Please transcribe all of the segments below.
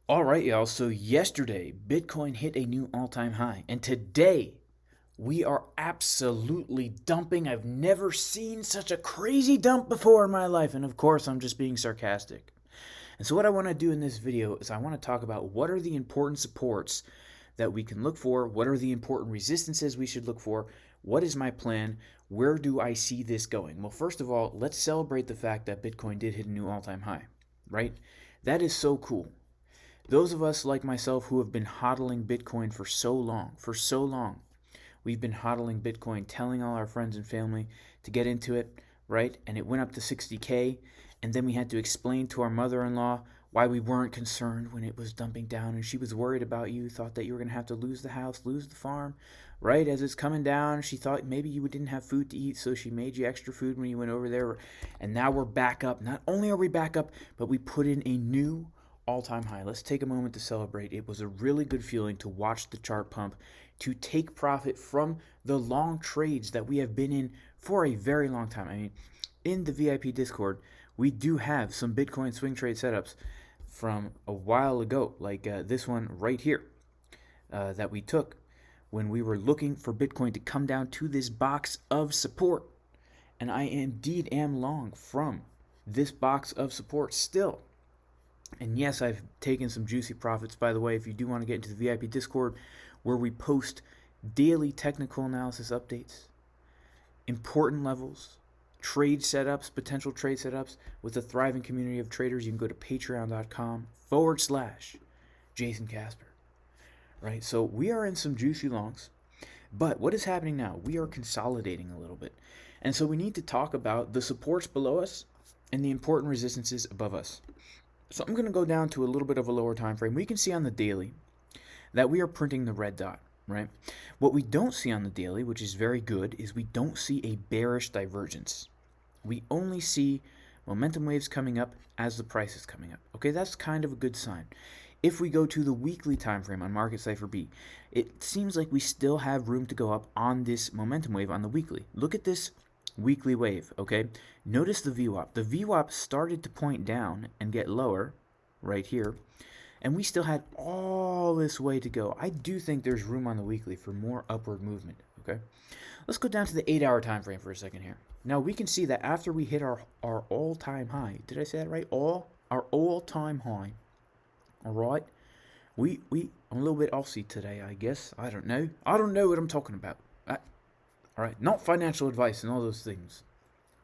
All right, y'all. So yesterday, Bitcoin hit a new all-time high, and today we are absolutely dumping. I've never seen such a crazy dump before in my life, and of course, I'm just being sarcastic. And so what I want to do in this video is I want to talk about what are the important supports that we can look for, what are the important resistances we should look for, what is my plan, where do I see this going? Well, first of all, let's celebrate the fact that Bitcoin did hit a new all-time high, right? That is so cool. Those of us like myself who have been hodling Bitcoin for so long, we've been hodling Bitcoin, telling all our friends and family to get into it, right? And it went up to 60K, and then we had to explain to our mother-in-law why we weren't concerned when it was dumping down, and she was worried about you, thought that you were going to have to lose the house, lose the farm, right? As it's coming down, she thought maybe you didn't have food to eat, so she made you extra food when you went over there, and now we're back up. Not only are we back up, but we put in a new all-time high. Let's take a moment to celebrate. It was a really good feeling to watch the chart pump, to take profit from the long trades that we have been in for a very long time. I mean, in the VIP Discord, we do have some Bitcoin swing trade setups from a while ago, like this one right here that we took when we were looking for Bitcoin to come down to this box of support. And I indeed am long from this box of support still. And yes, I've taken some juicy profits, by the way. If you do want to get into the VIP Discord, where we post daily technical analysis updates, important levels, trade setups, potential trade setups with a thriving community of traders, you can go to patreon.com/Jason Casper. Right? So we are in some juicy longs. But what is happening now? We are consolidating a little bit. And so we need to talk about the supports below us and the important resistances above us. So I'm going to go down to a little bit of a lower time frame. We can see on the daily that we are printing the red dot, right? What we don't see on the daily, which is very good, is we don't see a bearish divergence. We only see momentum waves coming up as the price is coming up. Okay, that's kind of a good sign. If we go to the weekly time frame on Market Cipher B, it seems like we still have room to go up on this momentum wave on the weekly. Look at this weekly wave, okay? Notice the VWAP. The VWAP started to point down and get lower right here, and we still had all this way to go. I do think there's room on the weekly for more upward movement, okay? Let's go down to the 8-hour time frame for a second here. Now we can see that after we hit our all-time high, did I say that right? Our all-time high. All right? I'm a little bit Aussie today, I guess. I don't know what I'm talking about. All right, not financial advice and all those things.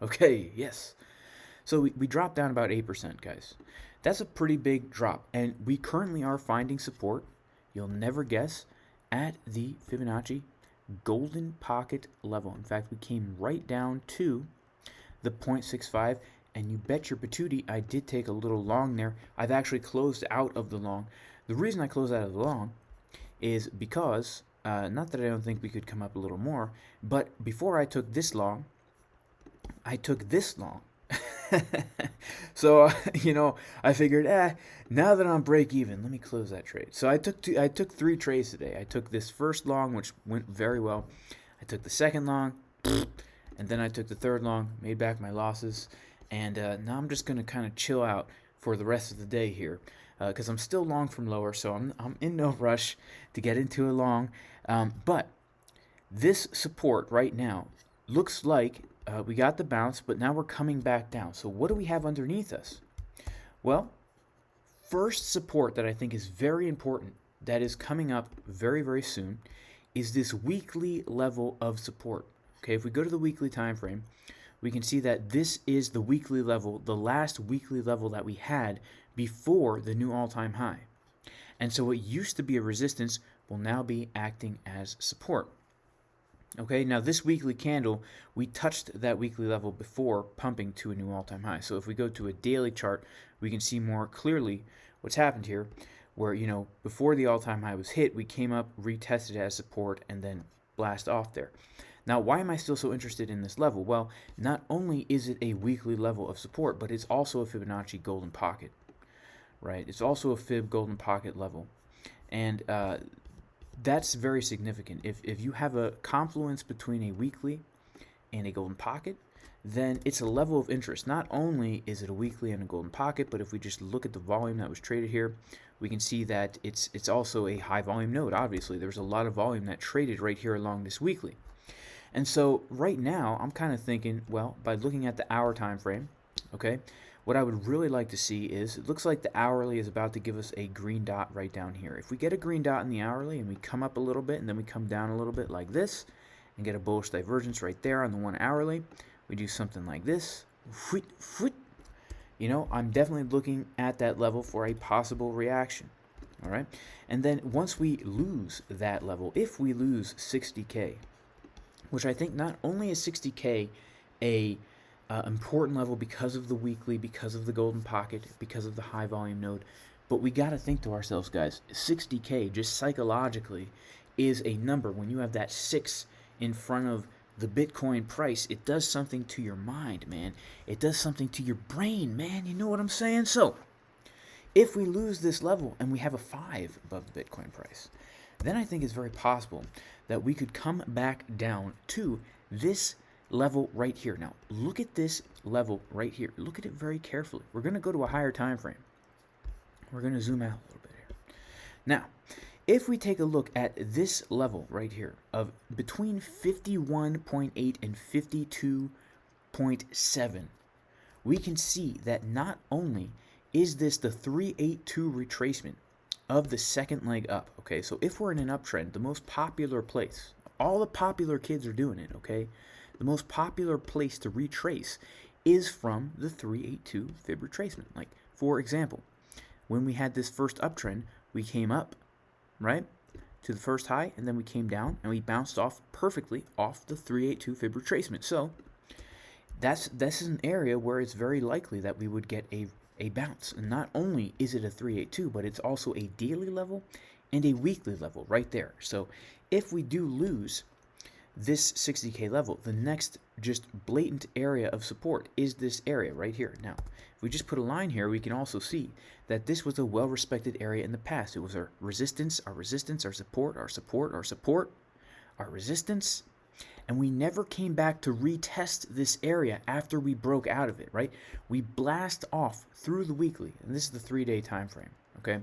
Okay, yes. So we dropped down about 8%, guys. That's a pretty big drop, and we currently are finding support, you'll never guess, at the Fibonacci golden pocket level. In fact, we came right down to the 0.65, and you bet your patootie I did take a little long there. I've actually closed out of the long. The reason I closed out of the long is because not that I don't think we could come up a little more, but before I took this long, I took this long. So, I figured, now that I'm break even, let me close that trade. So I took 3 trades today. I took this first long, which went very well. I took the second long, and then I took the third long, made back my losses, and now I'm just going to kind of chill out for the rest of the day here. Because I'm still long from lower, so I'm in no rush to get into a long. But this support right now looks like we got the bounce, but now we're coming back down. So what do we have underneath us? Well, first support that I think is very important, that is coming up very, very soon, is this weekly level of support. Okay, if we go to the weekly time frame, we can see that this is the weekly level, the last weekly level that we had before the new all-time high. And so what used to be a resistance will now be acting as support. Okay, now this weekly candle, we touched that weekly level before pumping to a new all-time high. So if we go to a daily chart, we can see more clearly what's happened here, where, before the all-time high was hit, we came up, retested as support, and then blast off there. Now, why am I still so interested in this level? Well, not only is it a weekly level of support, but it's also a Fibonacci golden pocket, right? It's also a Fib golden pocket level. And that's very significant. If you have a confluence between a weekly and a golden pocket, then it's a level of interest. Not only is it a weekly and a golden pocket, but if we just look at the volume that was traded here, we can see that it's also a high volume node. Obviously, there's a lot of volume that traded right here along this weekly. And so right now, I'm kind of thinking, well, by looking at the hour time frame, okay, what I would really like to see is, it looks like the hourly is about to give us a green dot right down here. If we get a green dot in the hourly and we come up a little bit and then we come down a little bit like this and get a bullish divergence right there on the 1 hourly, we do something like this, you know, I'm definitely looking at that level for a possible reaction. All right, and then once we lose that level, if we lose 60K, which I think not only is 60K a important level because of the weekly, because of the golden pocket, because of the high volume node, but we got to think to ourselves, guys, 60K just psychologically is a number. When you have that 6 in front of the Bitcoin price, it does something to your mind, man. It does something to your brain, man. You know what I'm saying? So if we lose this level and we have a 5 above the Bitcoin price, then I think it's very possible that we could come back down to this level right here. Now, look at this level right here. Look at it very carefully. We're going to go to a higher time frame. We're going to zoom out a little bit here. Now, if we take a look at this level right here of between 51.8 and 52.7, we can see that not only is this the 382 retracement of the second leg up, okay? So if we're in an uptrend, the most popular place, all the popular kids are doing it, okay? The most popular place to retrace is from the 382 fib retracement. Like, for example, when we had this first uptrend, we came up, right, to the first high, and then we came down, and we bounced off perfectly off the 382 fib retracement. So this is an area where it's very likely that we would get a bounce. And not only is it a 382, but it's also a daily level and a weekly level right there. So if we do lose this 60K level, the next just blatant area of support is this area right here. Now, if we just put a line here, we can also see that this was a well-respected area in the past. It was our resistance, our support, our support, our support, our resistance, and we never came back to retest this area after we broke out of it, right? We blast off through the weekly, and this is the 3-day time frame, okay?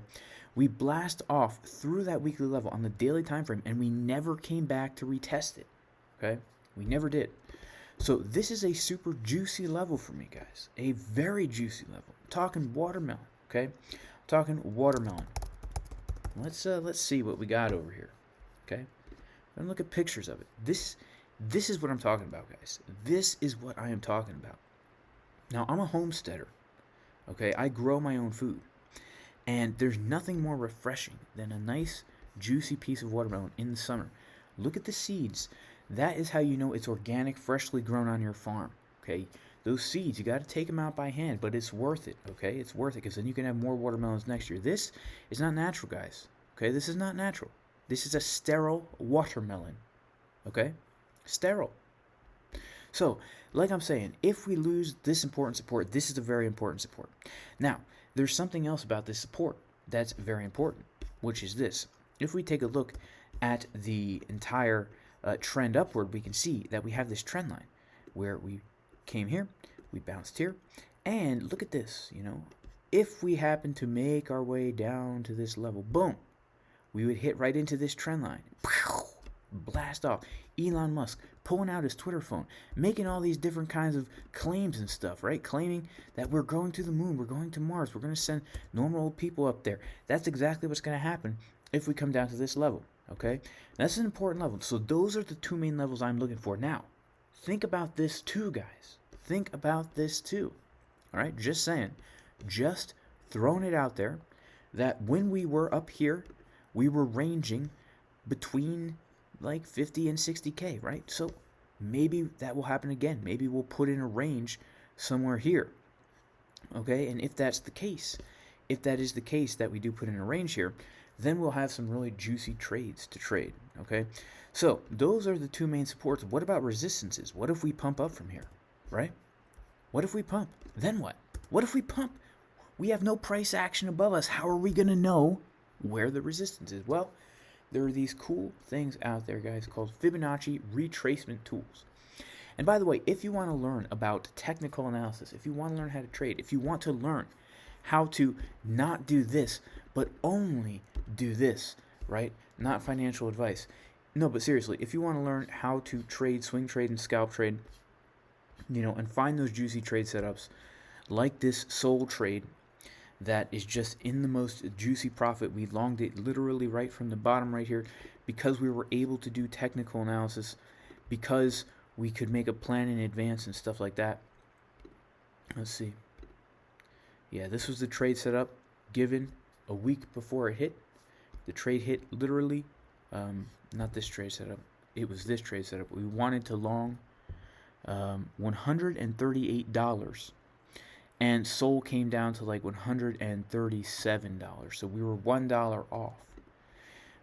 We blast off through that weekly level on the daily time frame, and we never came back to retest it, okay? We never did. So this is a super juicy level for me, guys. A very juicy level. I'm talking watermelon, okay? I'm talking watermelon. Let's see what we got over here, okay? And look at pictures of it. This is what I'm talking about, guys. This is what I am talking about. Now, I'm a homesteader, okay? I grow my own food. And there's nothing more refreshing than a nice, juicy piece of watermelon in the summer. Look at the seeds. That is how you know it's organic, freshly grown on your farm, okay? Those seeds, you got to take them out by hand, but it's worth it, okay? It's worth it because then you can have more watermelons next year. This is not natural, guys, okay? This is not natural. This is a sterile watermelon, okay? Sterile. So, like I'm saying, if we lose this important support, this is a very important support. Now, there's something else about this support that's very important, which is this. If we take a look at the entire trend upward, we can see that we have this trend line where we came here, we bounced here, and look at this, you know. If we happen to make our way down to this level, boom, we would hit right into this trend line. Blast off. Elon Musk pulling out his Twitter phone, making all these different kinds of claims and stuff, right? Claiming that we're going to the moon, we're going to Mars, we're going to send normal old people up there. That's exactly what's going to happen if we come down to this level, okay? That's an important level. So those are the two main levels I'm looking for. Now, think about this too, guys. Think about this too, all right? Just saying, just throwing it out there that when we were up here, we were ranging between like 50 and 60K, right? So maybe that will happen again. Maybe we'll put in a range somewhere here, okay? And if that's the case, if that is the case that we do put in a range here, then we'll have some really juicy trades to trade, okay? So those are the two main supports. What about resistances? What if we pump up from here, right? What if we pump? Then what? What if we pump? We have no price action above us. How are we going to know where the resistance is? Well, there are these cool things out there, guys, called Fibonacci retracement tools. And by the way, if you want to learn about technical analysis, if you want to learn how to trade, if you want to learn how to not do this, but only do this, right? Not financial advice. No, but seriously, if you want to learn how to trade, swing trade, and scalp trade, and find those juicy trade setups like this soul trade that is just in the most juicy profit. We longed it literally right from the bottom right here because we were able to do technical analysis, because we could make a plan in advance and stuff like that. Let's see. Yeah, this was the trade setup given a week before it hit. The trade hit literally, not this trade setup. It was this trade setup. We wanted to long $138, and Sol came down to like $137. So we were $1 off.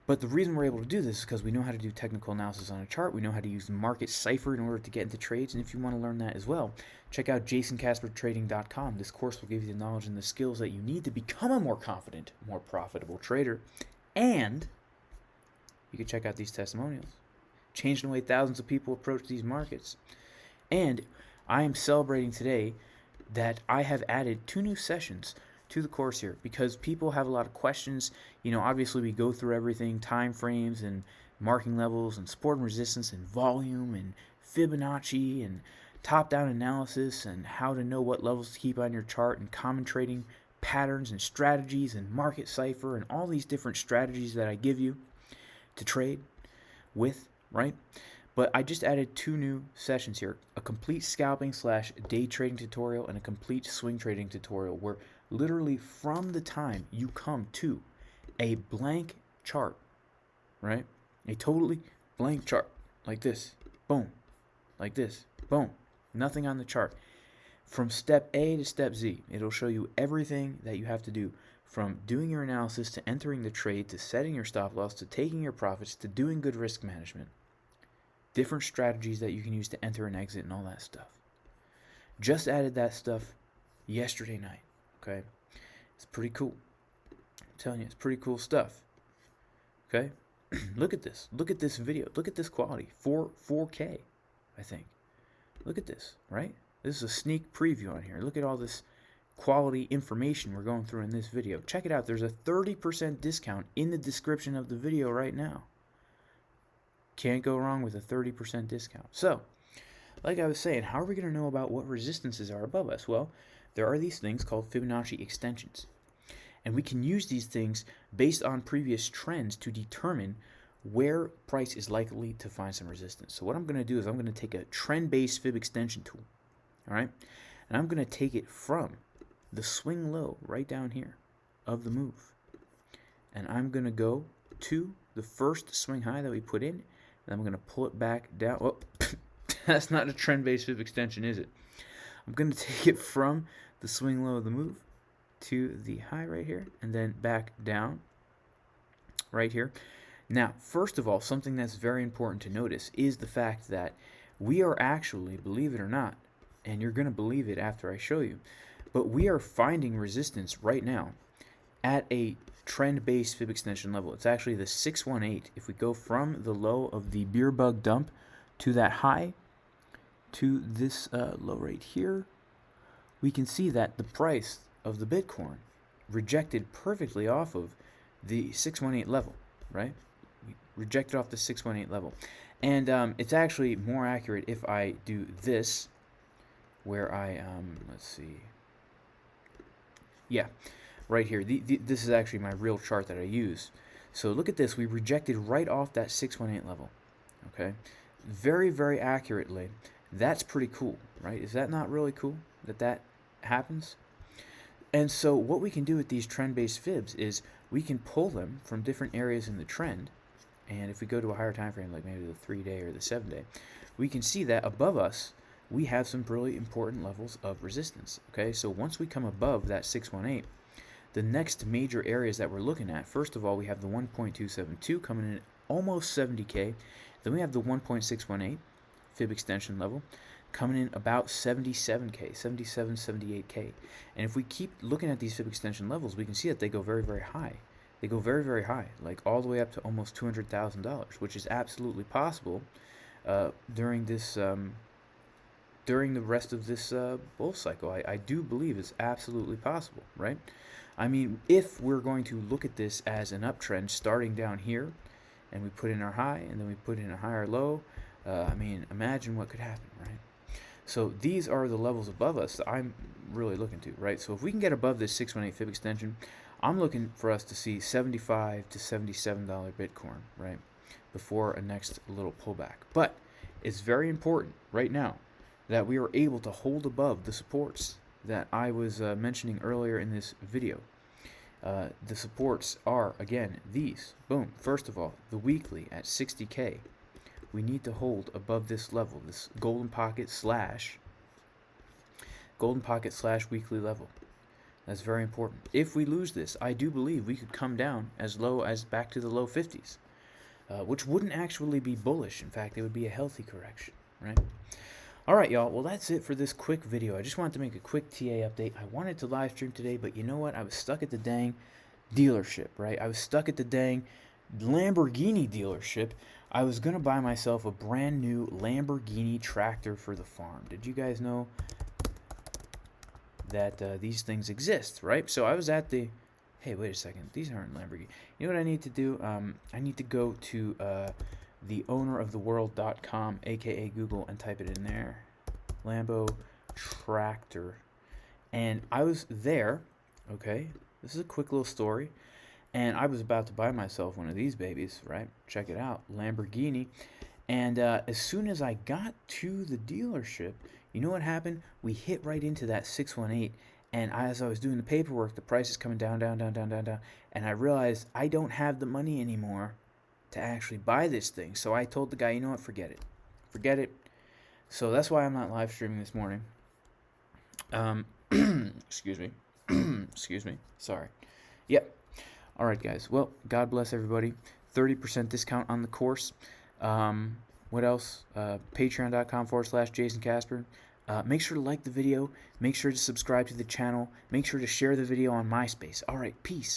But the reason we're able to do this is because we know how to do technical analysis on a chart. We know how to use market cipher in order to get into trades. And if you want to learn that as well, check out jasoncaspertrading.com. This course will give you the knowledge and the skills that you need to become a more confident, more profitable trader. And you can check out these testimonials, changing the way thousands of people approach these markets. And I am celebrating today that I have added 2 new sessions to the course here because people have a lot of questions. Obviously we go through everything, time frames and marking levels and support and resistance and volume and Fibonacci and top-down analysis and how to know what levels to keep on your chart and common trading patterns and strategies and market cipher and all these different strategies that I give you to trade with, right? But I just added 2 new sessions here, a complete scalping / day trading tutorial and a complete swing trading tutorial where literally from the time you come to a blank chart, right? A totally blank chart like this, boom, like this, boom, nothing on the chart. From step A to step Z, it'll show you everything that you have to do from doing your analysis to entering the trade to setting your stop loss to taking your profits to doing good risk management. Different strategies that you can use to enter and exit and all that stuff. Just added that stuff yesterday night, okay? It's pretty cool. I'm telling you, it's pretty cool stuff, okay? Look at this. Look at this video. Look at this quality. 4K, I think. Look at this, right? This is a sneak preview on here. Look at all this quality information we're going through in this video. Check it out. There's a 30% discount in the description of the video right now. Can't go wrong with a 30% discount. So, like I was saying, how are we going to know about what resistances are above us? Well, there are these things called Fibonacci extensions. And we can use these things based on previous trends to determine where price is likely to find some resistance. So what I'm going to do is I'm going to take a trend-based Fib extension tool, all right? And I'm going to take it from the swing low right down here of the move. And I'm going to go to the first swing high that we put in, and I'm going to pull it back down. Oh, that's not a trend-based Fib extension, is it? I'm going to take it from the swing low of the move to the high right here, and then back down right here. Now, first of all, something that's very important to notice is the fact that we are actually, believe it or not, and you're going to believe it after I show you, but we are finding resistance right now at a trend-based Fib extension level. It's actually the 618. If we go from the low of the beer bug dump to that high, to this low right here, we can see that the price of the Bitcoin rejected perfectly off of the 618 level, right? We rejected off the 618 level. And it's actually more accurate if I do this, where I, let's see. Yeah, right here. This is actually my real chart that I use. So look at this. We rejected right off that 618 level, okay? Very, very accurately. That's pretty cool, right? Is that not really cool that that happens? And so what we can do with these trend-based fibs is we can pull them from different areas in the trend. And if we go to a higher time frame, like maybe the 3-day or the 7-day, we can see that above us, we have some really important levels of resistance, okay? So once we come above that 618, the next major areas that we're looking at, first of all, we have the 1.272 coming in at almost 70K. Then we have the 1.618 Fib extension level coming in about 77K, 77, 78K. And if we keep looking at these Fib extension levels, we can see that they go very, very high. They go very, very high, like all the way up to almost $200,000, which is absolutely possible during this during the rest of this bull cycle. I do believe it's absolutely possible, right? I mean, if we're going to look at this as an uptrend starting down here, and we put in our high, and then we put in a higher low, I mean, imagine what could happen, right? So these are the levels above us that I'm really looking to, right? So if we can get above this 618 fib extension, I'm looking for us to see $75 to $77 Bitcoin, right, before a next little pullback. But it's very important right now that we are able to hold above the supports that I was mentioning earlier in this video. The supports are, again, these. Boom. First of all, the weekly at 60K. We need to hold above this level, this golden pocket slash weekly level. That's very important. If we lose this, I do believe we could come down as low as back to the low 50s, which wouldn't actually be bullish. In fact, it would be a healthy correction, right? All right, y'all. Well, that's it for this quick video. I just wanted to make a quick TA update. I wanted to live stream today, but you know what? I was stuck at the dang dealership, right? I was stuck at the dang Lamborghini dealership. I was going to buy myself a brand new Lamborghini tractor for the farm. Did you guys know that these things exist, right? So I was at the... Hey, wait a second. These aren't Lamborghini. You know what I need to do? I need to go to theowneroftheworld.com, aka Google, and type it in there. Lambo tractor. And I was there, okay? This is a quick little story. And I was about to buy myself one of these babies, right? Check it out, Lamborghini. And as soon as I got to the dealership, you know what happened? We hit right into that 618. And as I was doing the paperwork, the price is coming down, down, down, down, down, down. And I realized I don't have the money anymore to actually buy this thing. So I told the guy, you know what, forget it. Forget it. So that's why I'm not live streaming this morning. Excuse me. Excuse me. Sorry. Yep. All right, guys. Well, God bless everybody. 30% discount on the course. What else? Patreon.com/Jason Casper. Make sure to like the video. Make sure to subscribe to the channel. Make sure to share the video on MySpace. All right, peace.